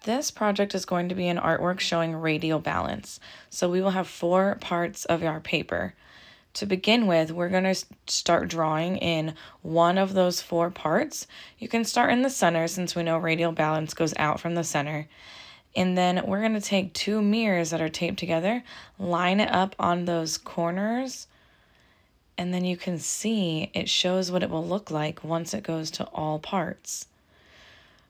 This project is going to be an artwork showing radial balance. So we will have 4 parts of our paper. To begin with, we're going to start drawing in one of those 4 parts. You can start in the center since we know radial balance goes out from the center. And then we're going to take 2 mirrors that are taped together, line it up on those corners, and then you can see it shows what it will look like once it goes to all parts.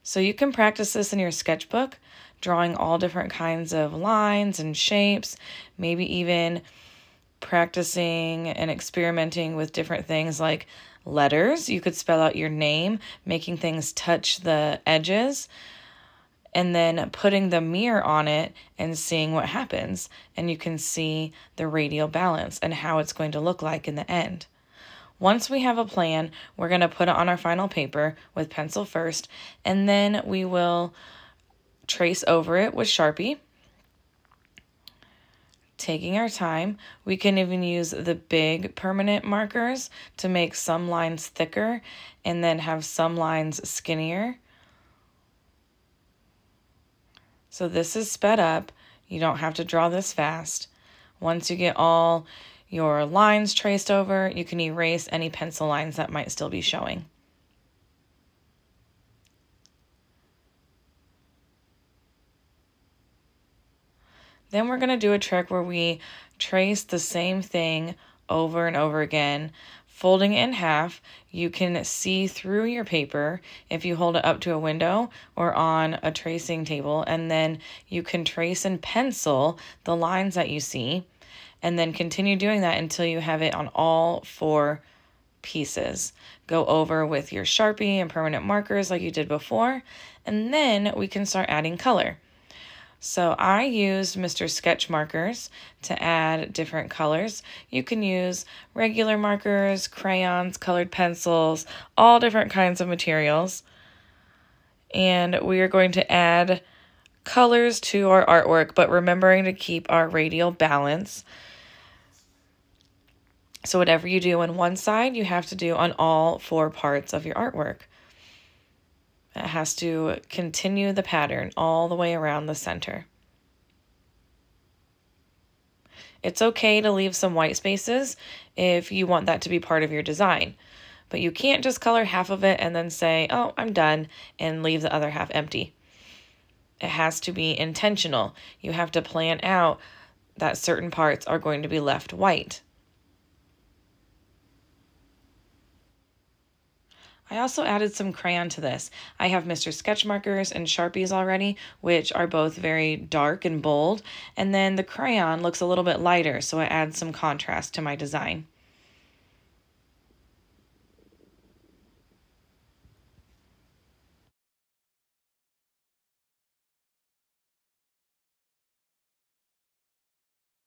So you can practice this in your sketchbook, drawing all different kinds of lines and shapes, maybe even practicing and experimenting with different things like letters. You could spell out your name, making things touch the edges, and then putting the mirror on it and seeing what happens. And you can see the radial balance and how it's going to look like in the end. Once we have a plan, we're going to put it on our final paper with pencil first, and then we will trace over it with Sharpie. Taking our time, we can even use the big permanent markers to make some lines thicker and then have some lines skinnier. So this is sped up. You don't have to draw this fast. Once you get all your lines traced over, you can erase any pencil lines that might still be showing. Then we're going to do a trick where we trace the same thing over and over again. Folding it in half, you can see through your paper if you hold it up to a window or on a tracing table, and then you can trace in pencil the lines that you see, and then continue doing that until you have it on all 4 pieces. Go over with your Sharpie and permanent markers like you did before, and then we can start adding color. So I used Mr. Sketch markers to add different colors. You can use regular markers, crayons, colored pencils, all different kinds of materials. And we are going to add colors to our artwork, but remembering to keep our radial balance. So whatever you do on one side, you have to do on all 4 parts of your artwork. It has to continue the pattern all the way around the center. It's okay to leave some white spaces if you want that to be part of your design, but you can't just color half of it and then say, oh, I'm done, and leave the other half empty. It has to be intentional. You have to plan out that certain parts are going to be left white. I also added some crayon to this. I have Mr. Sketch markers and Sharpies already, which are both very dark and bold, and then the crayon looks a little bit lighter, so it adds some contrast to my design.